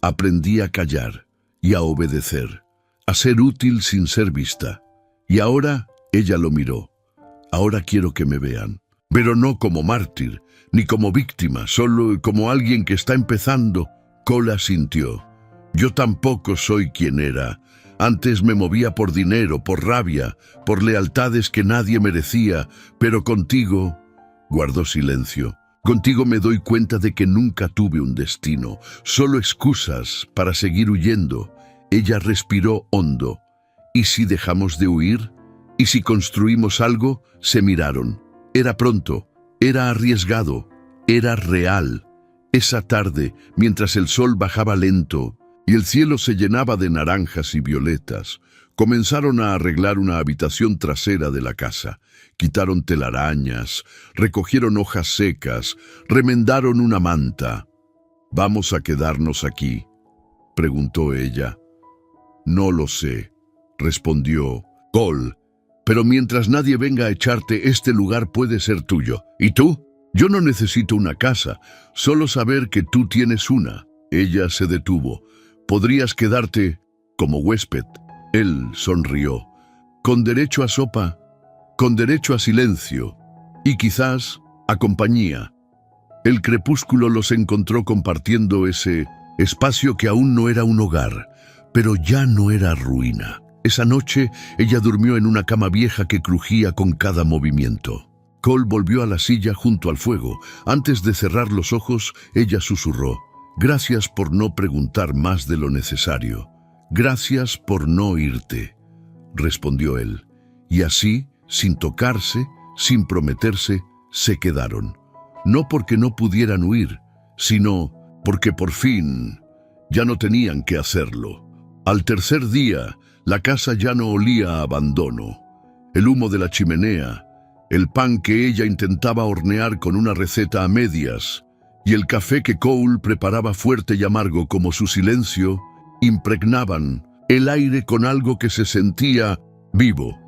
aprendí a callar y a obedecer, a ser útil sin ser vista. Y ahora», ella lo miró, «ahora quiero que me vean. Pero no como mártir, ni como víctima, solo como alguien que está empezando». Cole asintió. «Yo tampoco soy quien era. Antes me movía por dinero, por rabia, por lealtades que nadie merecía, pero contigo…» Guardó silencio. «Contigo me doy cuenta de que nunca tuve un destino, solo excusas para seguir huyendo». Ella respiró hondo. «¿Y si dejamos de huir? ¿Y si construimos algo?». Se miraron. Era pronto, era arriesgado, era real. Esa tarde, mientras el sol bajaba lento y el cielo se llenaba de naranjas y violetas, comenzaron a arreglar una habitación trasera de la casa. Quitaron telarañas, recogieron hojas secas, remendaron una manta. «¿Vamos a quedarnos aquí?», preguntó ella. «No lo sé», respondió Cole. «Pero mientras nadie venga a echarte, este lugar puede ser tuyo. ¿Y tú?». «Yo no necesito una casa, solo saber que tú tienes una». Ella se detuvo. «Podrías quedarte como huésped». Él sonrió. «Con derecho a sopa, con derecho a silencio». y quizás a compañía. El crepúsculo los encontró compartiendo ese espacio que aún no era un hogar, pero ya no era ruina. Esa noche ella durmió en una cama vieja que crujía con cada movimiento. Cole volvió a la silla junto al fuego. Antes de cerrar los ojos, ella susurró: «Gracias por no preguntar más de lo necesario. Gracias por no irte», respondió él. Y así, sin tocarse, sin prometerse, se quedaron. No porque no pudieran huir, sino porque por fin ya no tenían que hacerlo. Al tercer día, la casa ya no olía a abandono. El humo de la chimenea, el pan que ella intentaba hornear con una receta a medias, y el café que Cole preparaba fuerte y amargo como su silencio, impregnaban el aire con algo que se sentía vivo.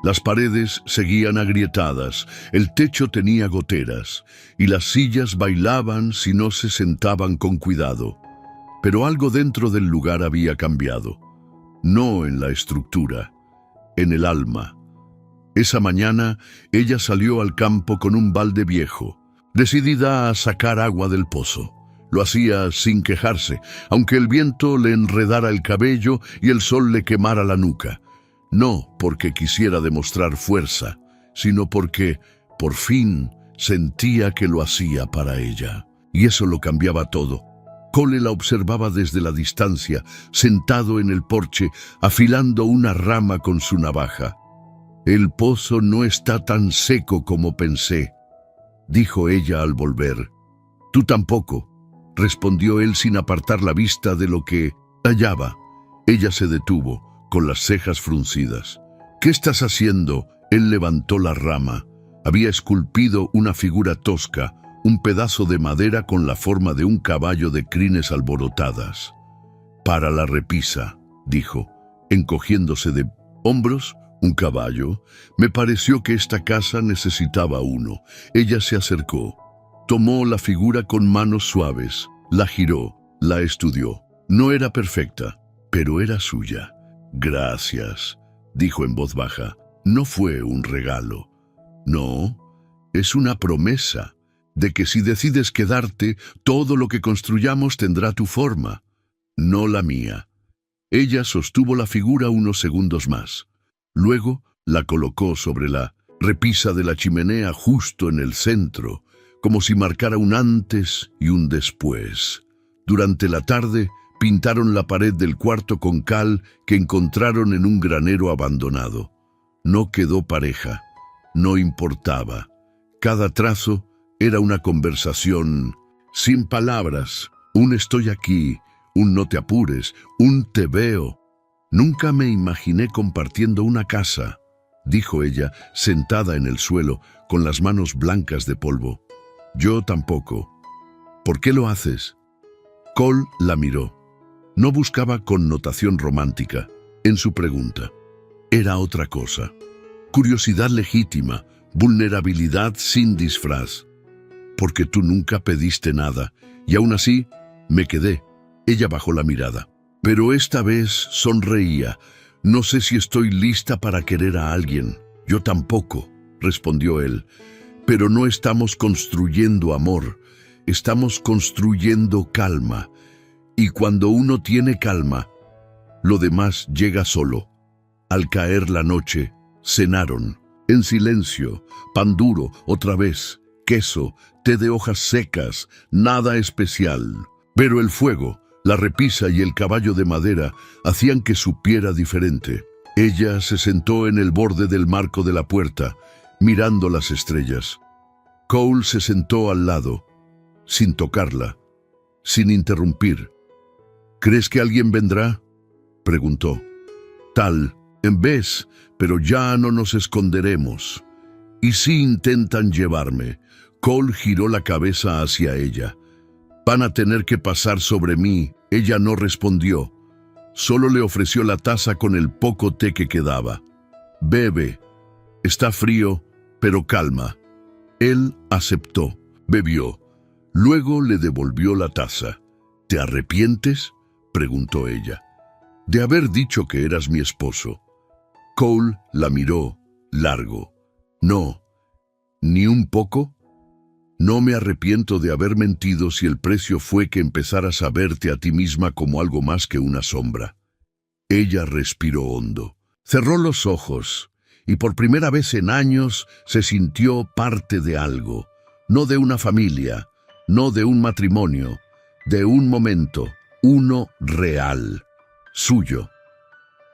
Las paredes seguían agrietadas, el techo tenía goteras, y las sillas bailaban si no se sentaban con cuidado. Pero algo dentro del lugar había cambiado. No en la estructura, en el alma. Esa mañana, ella salió al campo con un balde viejo, decidida a sacar agua del pozo. Lo hacía sin quejarse, aunque el viento le enredara el cabello y el sol le quemara la nuca. No porque quisiera demostrar fuerza, sino porque, por fin, sentía que lo hacía para ella. Y eso lo cambiaba todo. Cole la observaba desde la distancia, sentado en el porche, afilando una rama con su navaja. «El pozo no está tan seco como pensé», dijo ella al volver. «Tú tampoco», respondió él sin apartar la vista de lo que hallaba. Ella se detuvo, con las cejas fruncidas. «¿Qué estás haciendo?». Él levantó la rama. Había esculpido una figura tosca, un pedazo de madera con la forma de un caballo de crines alborotadas. «Para la repisa», dijo, encogiéndose de hombros. «¿Un caballo? Me pareció que esta casa necesitaba uno». Ella se acercó. Tomó la figura con manos suaves, la giró, la estudió. No era perfecta, pero era suya. «Gracias», dijo en voz baja. «No fue un regalo. No, es una promesa de que si decides quedarte, todo lo que construyamos tendrá tu forma, no la mía». Ella sostuvo la figura unos segundos más. Luego la colocó sobre la repisa de la chimenea justo en el centro, como si marcara un antes y un después. Durante la tarde, pintaron la pared del cuarto con cal que encontraron en un granero abandonado. No quedó pareja, no importaba. Cada trazo era una conversación sin palabras, un «estoy aquí», un «no te apures», un «te veo». «Nunca me imaginé compartiendo una casa», dijo ella, sentada en el suelo, con las manos blancas de polvo. «Yo tampoco». «¿Por qué lo haces?». Cole la miró. No buscaba connotación romántica en su pregunta. Era otra cosa. Curiosidad legítima, vulnerabilidad sin disfraz. «Porque tú nunca pediste nada, y aún así me quedé». Ella bajó la mirada. Pero esta vez sonreía. «No sé si estoy lista para querer a alguien». «Yo tampoco», respondió él. «Pero no estamos construyendo amor, estamos construyendo calma. Y cuando uno tiene calma, lo demás llega solo». Al caer la noche, cenaron, en silencio, pan duro, otra vez, queso, té de hojas secas, nada especial. Pero el fuego, la repisa y el caballo de madera hacían que supiera diferente. Ella se sentó en el borde del marco de la puerta, mirando las estrellas. Cole se sentó al lado, sin tocarla, sin interrumpir. «¿Crees que alguien vendrá?», preguntó. «Tal vez, pero ya no nos esconderemos. ¿Y si intentan llevarme?». Cole giró la cabeza hacia ella. «Van a tener que pasar sobre mí». Ella no respondió. Solo le ofreció la taza con el poco té que quedaba. «Bebe. Está frío, pero calma». Él aceptó, bebió. Luego le devolvió la taza. «¿Te arrepientes?», preguntó ella. «De haber dicho que eras mi esposo». Cole la miró, largo. «No, ¿Ni un poco? No me arrepiento de haber mentido si el precio fue que empezaras a verte a ti misma como algo más que una sombra. Ella respiró hondo, cerró los ojos, y por primera vez en años se sintió parte de algo, no de una familia, no de un matrimonio, de un momento, uno real, suyo.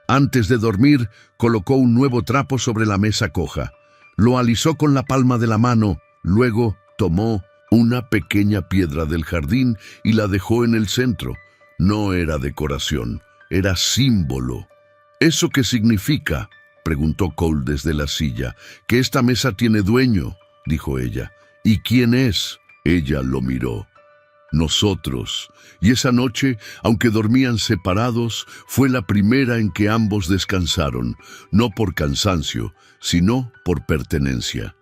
Antes de dormir, colocó un nuevo trapo sobre la mesa coja, lo alisó con la palma de la mano, luego tomó una pequeña piedra del jardín y la dejó en el centro. No era decoración, era símbolo. ¿Eso qué significa?, preguntó Cole desde la silla. «Que esta mesa tiene dueño», dijo ella. «¿Y quién es?». Ella lo miró. «Nosotros». Y esa noche, aunque dormían separados, fue la primera en que ambos descansaron, no por cansancio, sino por pertenencia.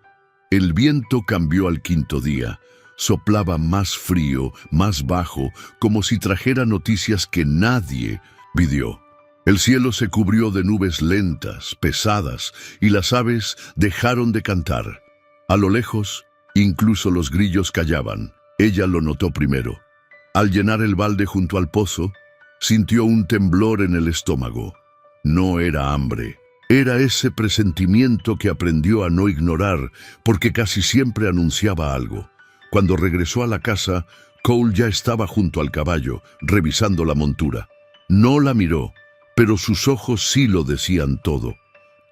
El viento cambió al quinto día. Soplaba más frío, más bajo, como si trajera noticias que nadie pidió. El cielo se cubrió de nubes lentas, pesadas, y las aves dejaron de cantar. A lo lejos, incluso los grillos callaban. Ella lo notó primero. Al llenar el balde junto al pozo, sintió un temblor en el estómago. No era hambre. Era ese presentimiento que aprendió a no ignorar, porque casi siempre anunciaba algo. Cuando regresó a la casa, Cole ya estaba junto al caballo, revisando la montura. No la miró, pero sus ojos sí lo decían todo.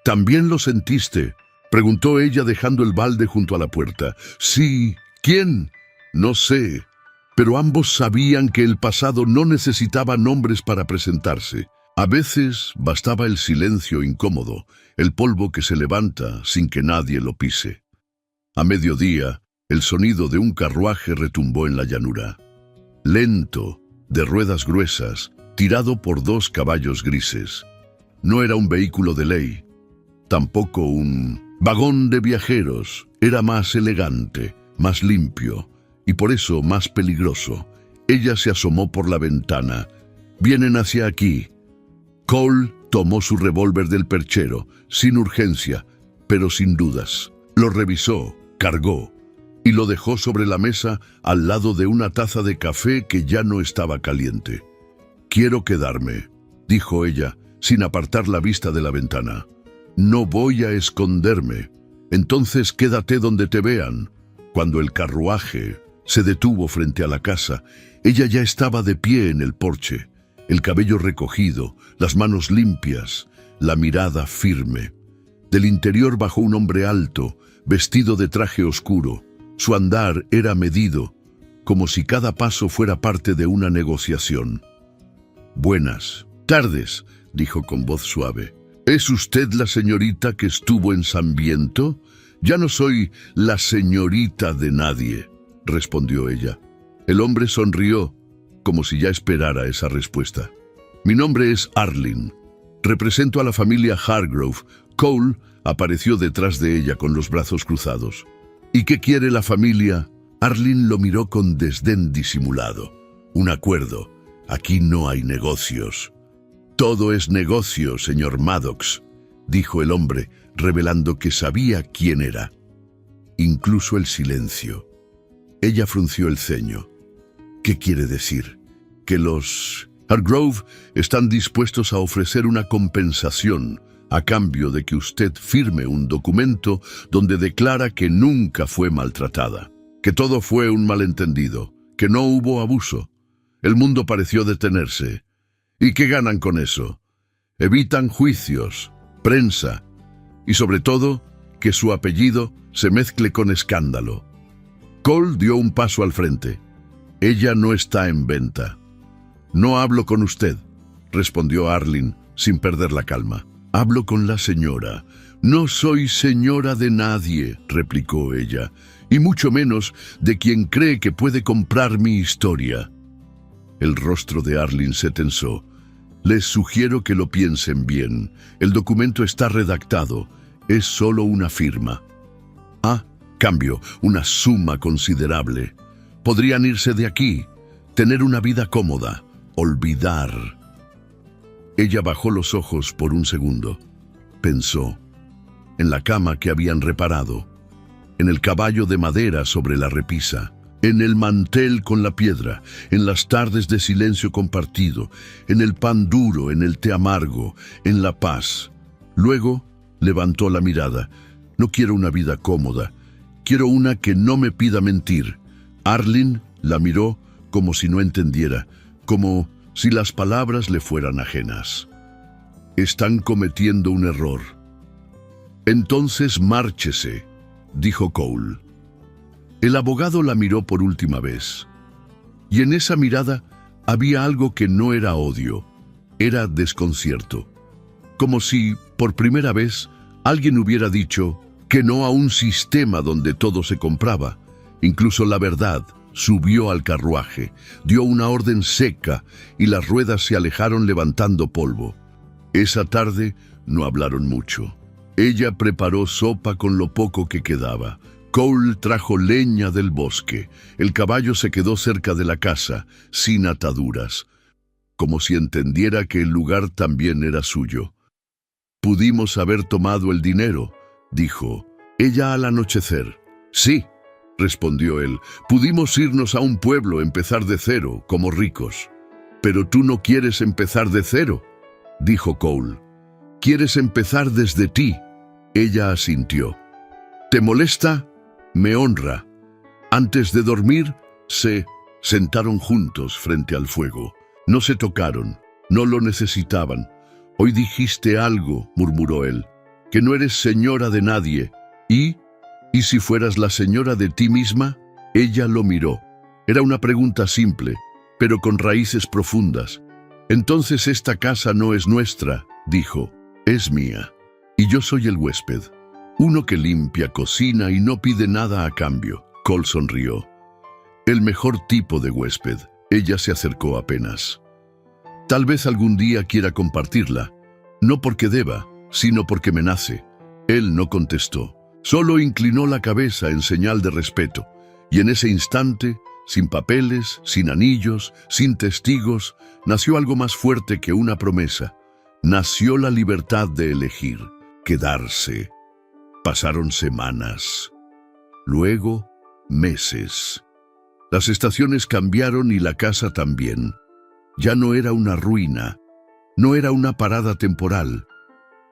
«¿También lo sentiste?», preguntó ella dejando el balde junto a la puerta. «Sí». «¿Quién?». «No sé». Pero ambos sabían que el pasado no necesitaba nombres para presentarse. A veces bastaba el silencio incómodo, el polvo que se levanta sin que nadie lo pise. A mediodía, el sonido de un carruaje retumbó en la llanura. Lento, de ruedas gruesas, tirado por 2 caballos grises. No era un vehículo de ley, tampoco un vagón de viajeros. Era más elegante, más limpio, y por eso más peligroso. Ella se asomó por la ventana. «Vienen hacia aquí». Cole tomó su revólver del perchero, sin urgencia, pero sin dudas. Lo revisó, cargó, y lo dejó sobre la mesa al lado de una taza de café que ya no estaba caliente. «Quiero quedarme», dijo ella, sin apartar la vista de la ventana. «No voy a esconderme. Entonces quédate donde te vean». Cuando el carruaje se detuvo frente a la casa, ella ya estaba de pie en el porche, el cabello recogido, las manos limpias, la mirada firme. Del interior bajó un hombre alto, vestido de traje oscuro. Su andar era medido, como si cada paso fuera parte de una negociación. «Buenas tardes», dijo con voz suave. «¿Es usted la señorita que estuvo en San Viento?». «Ya no soy la señorita de nadie», respondió ella. El hombre sonrió, como si ya esperara esa respuesta. «Mi nombre es Arlene. Represento a la familia Hargrove». Cole apareció detrás de ella con los brazos cruzados. «¿Y qué quiere la familia?». Arlene lo miró con desdén disimulado. «Un acuerdo. Aquí no hay negocios». «Todo es negocio, señor Maddox», dijo el hombre, revelando que sabía quién era. Incluso el silencio. Ella frunció el ceño. «¿Qué quiere decir?». «Que los Hargrove están dispuestos a ofrecer una compensación a cambio de que usted firme un documento donde declara que nunca fue maltratada, que todo fue un malentendido, que no hubo abuso. El mundo pareció detenerse. ¿Y qué ganan con eso? Evitan juicios, prensa y sobre todo que su apellido se mezcle con escándalo». Cole dio un paso al frente. «Ella no está en venta». «No hablo con usted», respondió Arlene sin perder la calma. «Hablo con la señora». «No soy señora de nadie», replicó ella, «y mucho menos de quien cree que puede comprar mi historia». El rostro de Arlene se tensó. «Les sugiero que lo piensen bien. El documento está redactado. Es solo una firma. Cambio, una suma considerable. Podrían irse de aquí, tener una vida cómoda, olvidar». Ella bajó los ojos por un segundo. Pensó en la cama que habían reparado, en el caballo de madera sobre la repisa, en el mantel con la piedra, en las tardes de silencio compartido, en el pan duro, en el té amargo, en la paz. Luego levantó la mirada. No quiero una vida cómoda, quiero una que no me pida mentir. Arlen la miró como si no entendiera, como si las palabras le fueran ajenas. Están cometiendo un error. Entonces márchese, dijo Cole. El abogado la miró por última vez, y en esa mirada había algo que no era odio, era desconcierto. Como si, por primera vez, alguien hubiera dicho que no a un sistema donde todo se compraba. Incluso la verdad subió al carruaje, dio una orden seca y las ruedas se alejaron levantando polvo. Esa tarde no hablaron mucho. Ella preparó sopa con lo poco que quedaba. Cole trajo leña del bosque. El caballo se quedó cerca de la casa, sin ataduras, como si entendiera que el lugar también era suyo. Pudimos haber tomado el dinero, dijo ella al anochecer. Sí, respondió él, pudimos irnos a un pueblo, empezar de cero, como ricos. Pero tú no quieres empezar de cero, dijo Cole. Quieres empezar desde ti. Ella asintió. ¿Te molesta? Me honra. Antes de dormir, se sentaron juntos frente al fuego. No se tocaron, no lo necesitaban. Hoy dijiste algo, murmuró él, que no eres señora de nadie. ¿Y si fueras la señora de ti misma? Ella lo miró. Era una pregunta simple, pero con raíces profundas. Entonces esta casa no es nuestra, dijo, es mía. Y yo soy el huésped. Uno que limpia, cocina y no pide nada a cambio. Cole sonrió. El mejor tipo de huésped. Ella se acercó apenas. Tal vez algún día quiera compartirla. No porque deba, sino porque me nace. Él no contestó. Solo inclinó la cabeza en señal de respeto. Y en ese instante, sin papeles, sin anillos, sin testigos, nació algo más fuerte que una promesa. Nació la libertad de elegir, quedarse. Pasaron semanas. Luego, meses. Las estaciones cambiaron y la casa también. Ya no era una ruina, no era una parada temporal.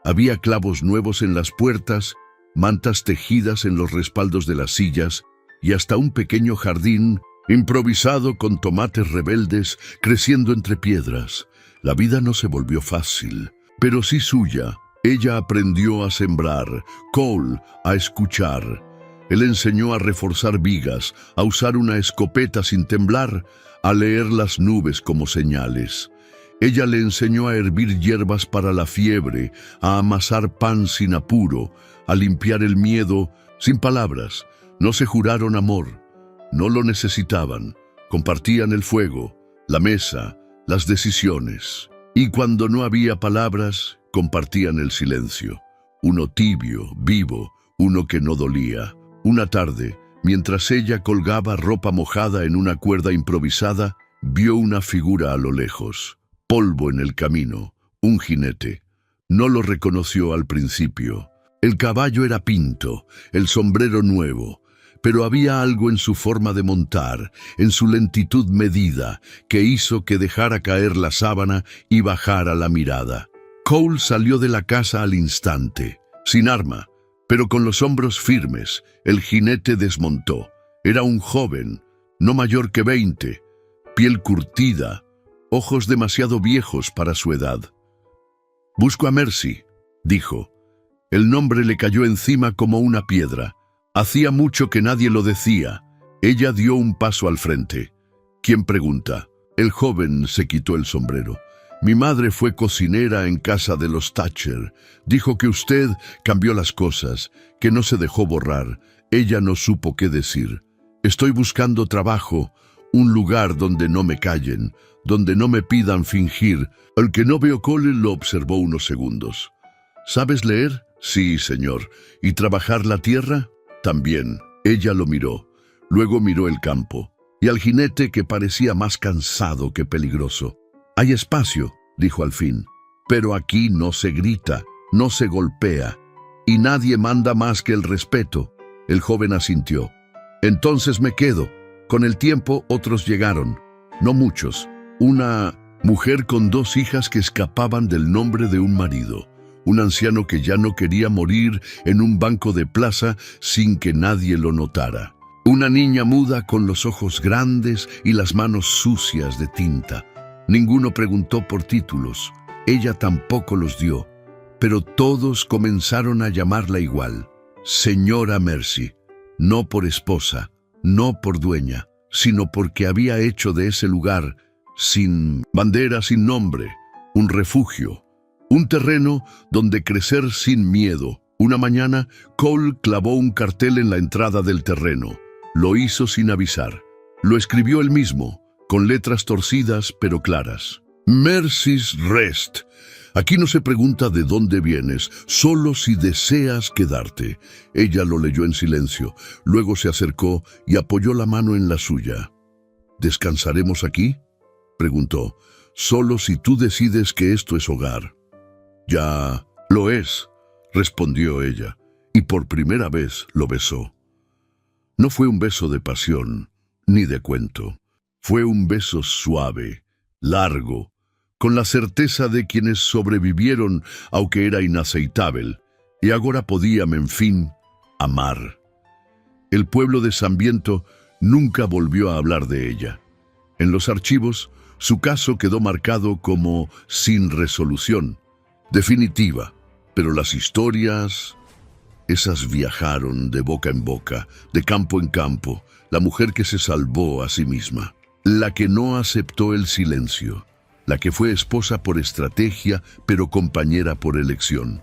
Había clavos nuevos en las puertas, mantas tejidas en los respaldos de las sillas y hasta un pequeño jardín improvisado con tomates rebeldes creciendo entre piedras. La vida no se volvió fácil, pero sí suya. Ella aprendió a sembrar, Cole a escuchar. Él enseñó a reforzar vigas, a usar una escopeta sin temblar, a leer las nubes como señales. Ella le enseñó a hervir hierbas para la fiebre, a amasar pan sin apuro, a limpiar el miedo sin palabras. No se juraron amor, no lo necesitaban. Compartían el fuego, la mesa, las decisiones. Y cuando no había palabras, compartían el silencio. Uno tibio, vivo, uno que no dolía. Una tarde, mientras ella colgaba ropa mojada en una cuerda improvisada, vio una figura a lo lejos. Polvo en el camino, un jinete. No lo reconoció al principio. El caballo era pinto, el sombrero nuevo, pero había algo en su forma de montar, en su lentitud medida, que hizo que dejara caer la sábana y bajara la mirada. Cole salió de la casa al instante, sin arma, pero con los hombros firmes. El jinete desmontó. Era un joven, no mayor que 20, piel curtida, ojos demasiado viejos para su edad. «Busco a Mercy», dijo. El nombre le cayó encima como una piedra. Hacía mucho que nadie lo decía. Ella dio un paso al frente. «¿Quién pregunta?» El joven se quitó el sombrero. «Mi madre fue cocinera en casa de los Thatcher. Dijo que usted cambió las cosas, que no se dejó borrar. Ella no supo qué decir. Estoy buscando trabajo, un lugar donde no me callen, donde no me pidan fingir». Al que no veo, Cole lo observó unos segundos. «¿Sabes leer?» «Sí, señor». «¿Y trabajar la tierra?» «También». Ella lo miró. Luego miró el campo, y al jinete que parecía más cansado que peligroso. «Hay espacio», dijo al fin, «pero aquí no se grita, no se golpea, y nadie manda más que el respeto». El joven asintió. Entonces me quedo. Con el tiempo otros llegaron, no muchos. Una mujer con 2 hijas que escapaban del nombre de un marido. Un anciano que ya no quería morir en un banco de plaza sin que nadie lo notara. Una niña muda con los ojos grandes y las manos sucias de tinta. Ninguno preguntó por títulos. Ella tampoco los dio. Pero todos comenzaron a llamarla igual. Señora Mercy. No por esposa, no por dueña, sino porque había hecho de ese lugar, sin bandera, sin nombre, un refugio, un terreno donde crecer sin miedo. Una mañana, Cole clavó un cartel en la entrada del terreno. Lo hizo sin avisar. Lo escribió él mismo, con letras torcidas pero claras. Mercy's Rest. Aquí no se pregunta de dónde vienes, solo si deseas quedarte. Ella lo leyó en silencio, luego se acercó y apoyó la mano en la suya. ¿Descansaremos aquí?, preguntó. Solo si tú decides que esto es hogar. Ya lo es, respondió ella, y por primera vez lo besó. No fue un beso de pasión, ni de cuento. Fue un beso suave, largo, con la certeza de quienes sobrevivieron, aunque era inaceitable, y ahora podían, en fin, amar. El pueblo de Sambiento nunca volvió a hablar de ella. En los archivos, su caso quedó marcado como sin resolución, definitiva, pero las historias, esas viajaron de boca en boca, de campo en campo, la mujer que se salvó a sí misma, la que no aceptó el silencio, la que fue esposa por estrategia, pero compañera por elección.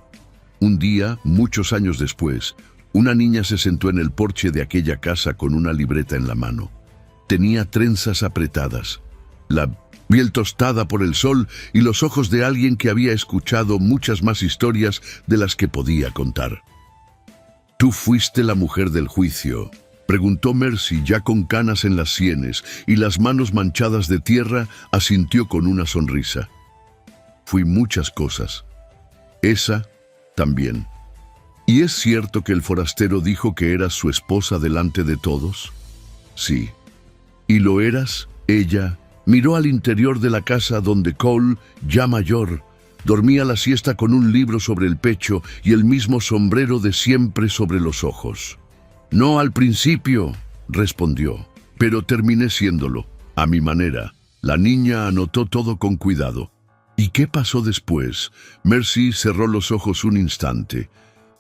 Un día, muchos años después, una niña se sentó en el porche de aquella casa con una libreta en la mano. Tenía trenzas apretadas, la piel tostada por el sol y los ojos de alguien que había escuchado muchas más historias de las que podía contar. «¿Tú fuiste la mujer del juicio?», preguntó Mercy, ya con canas en las sienes y las manos manchadas de tierra, asintió con una sonrisa. «Fui muchas cosas. Esa también». «¿Y es cierto que el forastero dijo que eras su esposa delante de todos?». «Sí». «¿Y lo eras?». Ella miró al interior de la casa donde Cole, ya mayor, dormía la siesta con un libro sobre el pecho y el mismo sombrero de siempre sobre los ojos. «No al principio», respondió, «pero terminé siéndolo, a mi manera». La niña anotó todo con cuidado. ¿Y qué pasó después? Mercy cerró los ojos un instante.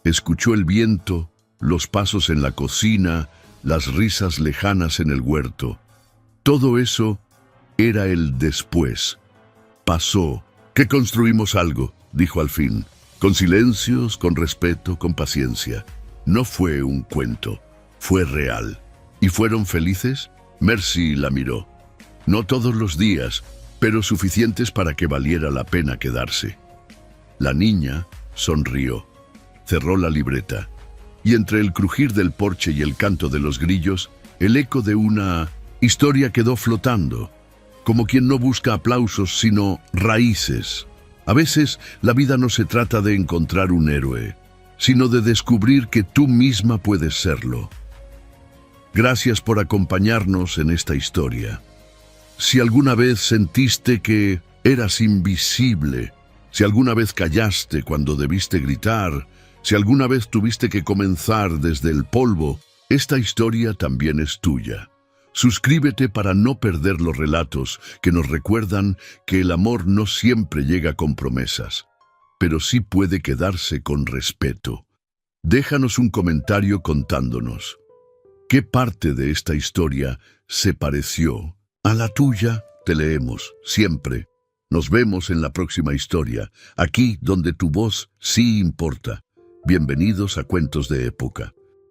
Escuchó el viento, los pasos en la cocina, las risas lejanas en el huerto. Todo eso era el después. Pasó. «Que construimos algo», dijo al fin, con silencios, con respeto, con paciencia. No fue un cuento, fue real. ¿Y fueron felices? Mercy la miró. No todos los días, pero suficientes para que valiera la pena quedarse. La niña sonrió, cerró la libreta, y entre el crujir del porche y el canto de los grillos, el eco de una historia quedó flotando, como quien no busca aplausos, sino raíces. A veces la vida no se trata de encontrar un héroe, sino de descubrir que tú misma puedes serlo. Gracias por acompañarnos en esta historia. Si alguna vez sentiste que eras invisible, si alguna vez callaste cuando debiste gritar, si alguna vez tuviste que comenzar desde el polvo, esta historia también es tuya. Suscríbete para no perder los relatos que nos recuerdan que el amor no siempre llega con promesas, pero sí puede quedarse con respeto. Déjanos un comentario contándonos qué parte de esta historia se pareció a la tuya. Te leemos siempre. Nos vemos en la próxima historia, aquí donde tu voz sí importa. Bienvenidos a Cuentos de Época.